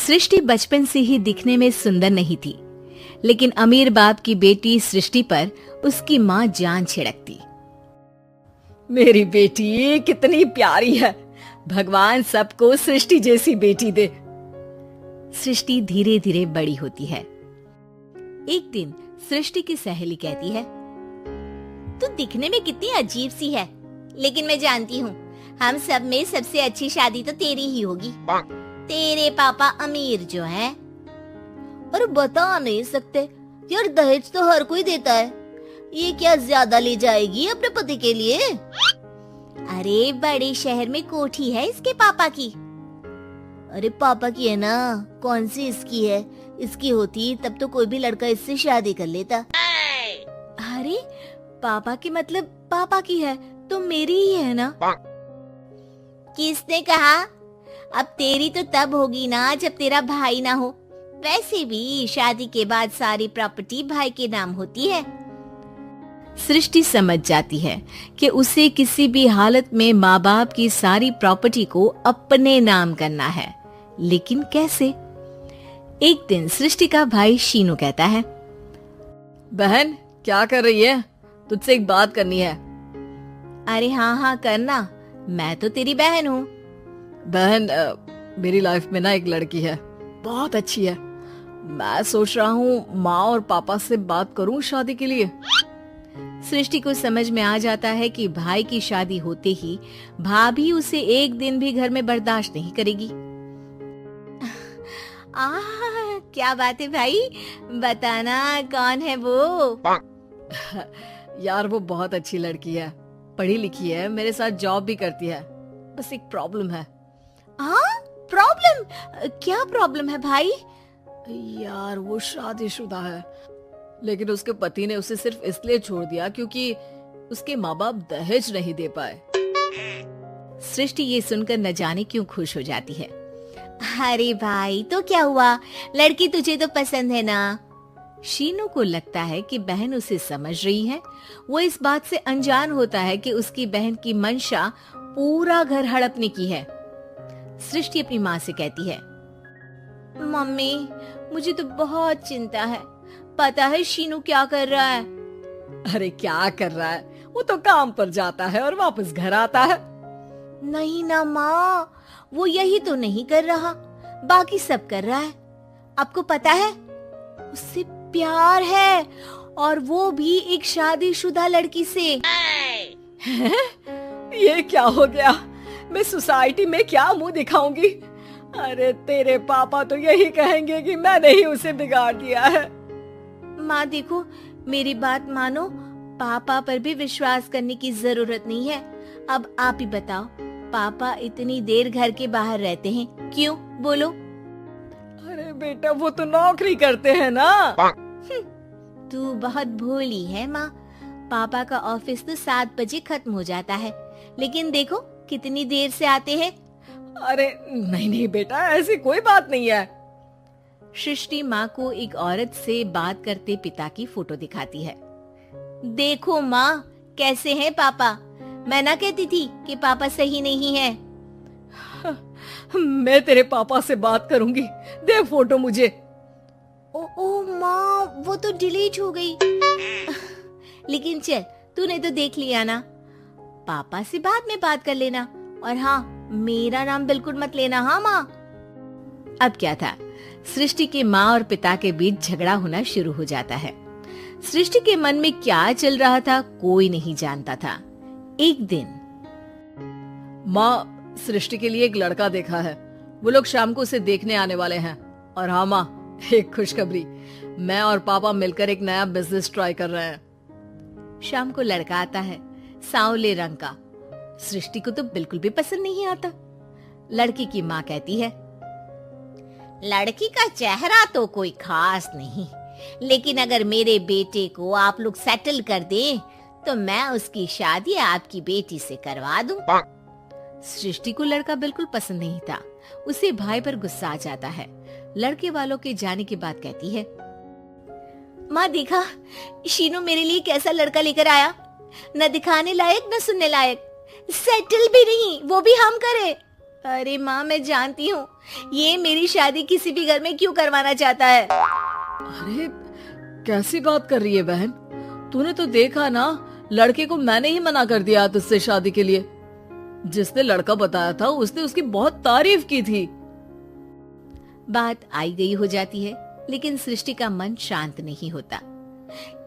सृष्टि बचपन से ही दिखने में सुंदर नहीं थी, लेकिन अमीर बाप की बेटी सृष्टि पर उसकी माँ जान छिड़कती। मेरी बेटी कितनी प्यारी है, भगवान सबको सृष्टि जैसी बेटी दे। सृष्टि धीरे धीरे बड़ी होती है। एक दिन सृष्टि की सहेली कहती है, तू दिखने में कितनी अजीब सी है, लेकिन मैं जानती हूँ हम सब में सबसे अच्छी शादी तो तेरी ही होगी। तेरे पापा अमीर जो हैं। और बता नहीं सकते यार, दहेज तो हर कोई देता है, ये क्या ज्यादा ले जाएगी अपने पति के लिए? अरे बड़े शहर में कोठी है इसके पापा की। अरे पापा की है ना, कौन सी इसकी है? इसकी होती तब तो कोई भी लड़का इससे शादी कर लेता। अरे पापा की मतलब पापा की है तो मेरी ही है ना? किसने कहा? अब तेरी तो तब होगी ना जब तेरा भाई ना हो। वैसे भी शादी के बाद सारी प्रॉपर्टी भाई के नाम होती है। सृष्टि समझ जाती है कि उसे किसी भी हालत में माँ बाप की सारी प्रॉपर्टी को अपने नाम करना है, लेकिन कैसे? एक दिन सृष्टि का भाई शीनू कहता है, बहन क्या कर रही है? तुझसे एक बात करनी है। अरे हाँ करना, मैं तो तेरी बहन हूँ। बहन मेरी लाइफ में ना एक लड़की है, बहुत अच्छी है। मैं सोच रहा हूँ माँ और पापा से बात करूँ शादी के लिए। सृष्टि को समझ में आ जाता है कि भाई की शादी होते ही भाभी उसे एक दिन भी घर में बर्दाश्त नहीं करेगी। क्या बात है भाई, बताना कौन है वो? यार वो बहुत अच्छी लड़की है, पढ़ी लिखी है, मेरे साथ जॉब भी करती है। बस एक प्रॉब्लम है। प्रॉब्लम? क्या प्रॉब्लम है भाई? यार वो शादीशुदा है, लेकिन उसके पति ने उसे सिर्फ इसलिए छोड़ दिया क्योंकि उसके माँ बाप दहेज नहीं दे पाए। सृष्टि ये सुनकर न जाने क्यों खुश हो जाती है। अरे भाई तो क्या हुआ, लड़की तुझे तो पसंद है ना? शीनू को लगता है कि बहन उसे समझ रही है। वो इस बात से अनजान होता है कि उसकी बहन की मंशा पूरा घर हड़पने की है। सृष्टि अपनी माँ से कहती है, मम्मी मुझे तो बहुत चिंता है। पता है शीनू क्या कर रहा है? अरे क्या कर रहा है? वो तो काम पर जाता है और वापस घर आता है। नहीं ना माँ, वो यही तो नहीं कर रहा, बाकी सब कर रहा है। आपको पता है उससे प्यार है, और वो भी एक शादीशुदा लड़की से। ये क्या हो गया? मैं सोसाइटी में क्या मुंह दिखाऊंगी? अरे तेरे पापा तो यही कहेंगे कि मैंने ही उसे बिगाड़ दिया है। माँ देखो, मेरी बात मानो, पापा पर भी विश्वास करने की जरूरत नहीं है। अब आप ही बताओ, पापा इतनी देर घर के बाहर रहते हैं क्यों? बोलो। अरे बेटा वो तो नौकरी करते हैं ना। तू बहुत भोली है माँ। पापा का ऑफिस तो 7 बजे खत्म हो जाता है, लेकिन देखो कितनी देर से आते हैं। अरे नहीं बेटा, ऐसी कोई बात नहीं है। सृष्टि माँ को एक औरत से बात करते पिता की फोटो दिखाती है। देखो माँ कैसे हैं पापा। मैं ना कहती थी कि पापा सही नहीं है। मैं तेरे पापा से बात करूंगी, दे फोटो मुझे। ओ माँ, वो तो डिलीट हो गई। लेकिन चल, तूने तो देख लिया ना। पापा से बाद में बात कर लेना, और हाँ मेरा नाम बिल्कुल मत लेना। हाँ माँ। अब क्या था, सृष्टि के माँ और पिता के बीच झगड़ा होना शुरू हो जाता है। सृष्टि के मन में क्या चल रहा था कोई नहीं जानता था। एक दिन, माँ सृष्टि के लिए एक लड़का देखा है, वो लोग शाम को उसे देखने आने वाले हैं। और हाँ माँ, एक खुशखबरी, मैं और पापा मिलकर एक नया बिजनेस ट्राई कर रहे हैं। शाम को लड़का आता है, सांवले रंग का। सृष्टि को तो बिल्कुल भी पसंद नहीं आता। लड़की की माँ कहती है, लड़की का चेहरा तो कोई खास नहीं, लेकिन अगर मेरे बेटे को आप लोग सेटल कर दें तो मैं उसकी शादी आपकी बेटी से करवा दूं। सृष्टि को लड़का बिल्कुल पसंद नहीं था। उसे भाई पर गुस्सा आ जाता है। लड़के वालों के जाने के बाद कहती है, माँ देखा शीनू मेरे लिए कैसा लड़का लेकर आया, न दिखाने लायक न सुनने लायक, सेटल भी नहीं, वो भी हम करे। अरे माँ, मैं जानती हूँ ये मेरी शादी किसी भी घर में क्यों करवाना चाहता है। अरे कैसी बात कर रही है बहन, तूने तो देखा ना, लड़के को मैंने ही मना कर दिया तुझसे शादी के लिए। जिसने लड़का बताया था उसने उसकी बहुत तारीफ की थी। बात आई गई हो जाती है, लेकिन सृष्टि का मन शांत नहीं होता।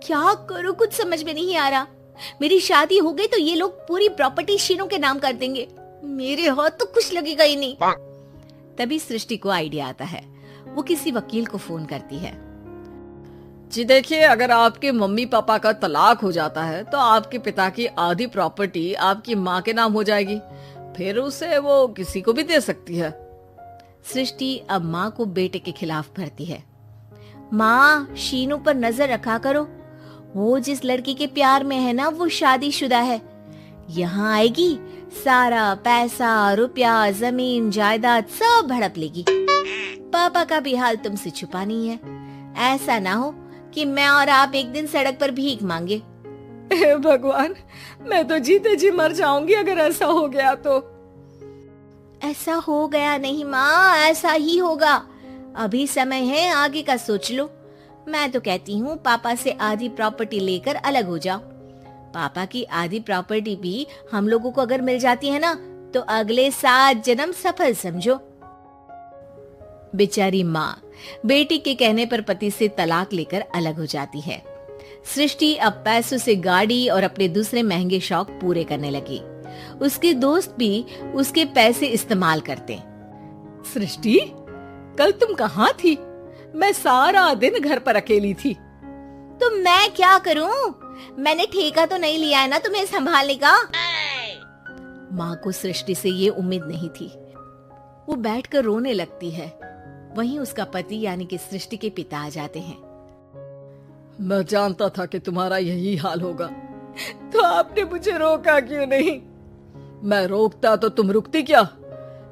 क्या करूं, कुछ समझ में नहीं आ रहा। मेरी शादी हो गई तो ये लोग पूरी प्रॉपर्टी शीनू के नाम कर देंगे, मेरे हाथ तो कुछ लगेगा ही नहीं। तभी सृष्टि को आइडिया आता है। वो किसी वकील को फोन करती है। जी देखिए, अगर आपके मम्मी पापा का तलाक हो जाता है तो आपके पिता की आधी प्रॉपर्टी आपकी माँ के नाम हो जाएगी, फिर उसे वो किसी को भी दे सकती है। सृष्टि अब माँ को बेटे के खिलाफ भरती है। माँ, शीनू पर नजर रखा करो, वो जिस लड़की के प्यार में है ना वो शादीशुदा है। यहाँ आएगी, सारा पैसा, रुपया, जमीन, जायदाद सब हड़प लेगी। पापा का भी हाल तुमसे छुपा नहीं है। ऐसा ना हो कि मैं और आप एक दिन सड़क पर भीख मांगे। हे भगवान, मैं तो जीते जी मर जाऊंगी अगर ऐसा हो गया तो। ऐसा हो गया नहीं माँ, ऐसा ही होगा। अभी समय है, आगे का सोच लो। मैं तो कहती हूँ पापा से आधी प्रॉपर्टी लेकर अलग हो जाओ। पापा की आधी प्रॉपर्टी भी हम लोगों को अगर मिल जाती है ना तो अगले 7 जन्म सफल समझो। बेचारी माँ बेटी के कहने पर पति से तलाक लेकर अलग हो जाती है। सृष्टि अब पैसों से गाड़ी और अपने दूसरे महंगे शौक पूरे करने लगी। उसके दोस्त भी उसके पैसे इस्तेमाल करते। सृष्टि, कल तुम कहाँ थी? मैं सारा दिन घर पर अकेली थी। तो मैं क्या करूं? मैंने ठेका तो नहीं लिया है ना तुम्हें संभालने का। माँ को सृष्टि से ये उम्मीद नहीं थी। वो बैठकर रोने लगती है। वहीं उसका पति यानी कि सृष्टि के पिता आ जाते हैं। मैं जानता था कि तुम्हारा यही हाल होगा, तो आपने मुझे रोका क्यों नहीं? मैं रोकता तो तुम रुकती क्या?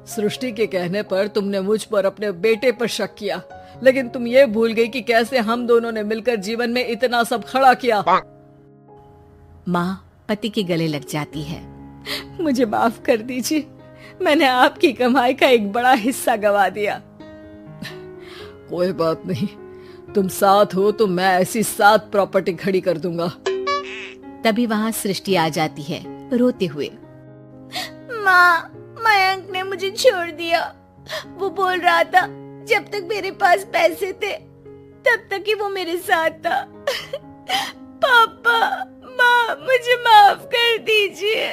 सृष्टि के कहने पर तुमने मुझ पर अपने बेटे पर शक किया, लेकिन तुम ये भूल गई कि कैसे हम दोनों ने मिलकर जीवन में इतना सब खड़ा किया। माँ पति के गले लग जाती है। मुझे माफ कर दीजिए, मैंने आपकी कमाई का एक बड़ा हिस्सा गवा दिया। कोई बात नहीं, तुम साथ हो तो मैं ऐसी 7 प्रॉपर्टी खड़ी कर दूंगा। तभी वहाँ सृष्टि आ जाती है रोते हुए। माँ, मयंक ने मुझे छोड़ दिया। वो बोल रहा था जब तक मेरे पास पैसे थे तब तक ही वो मेरे साथ था। पापा, माँ, मुझे माफ कर दीजिए।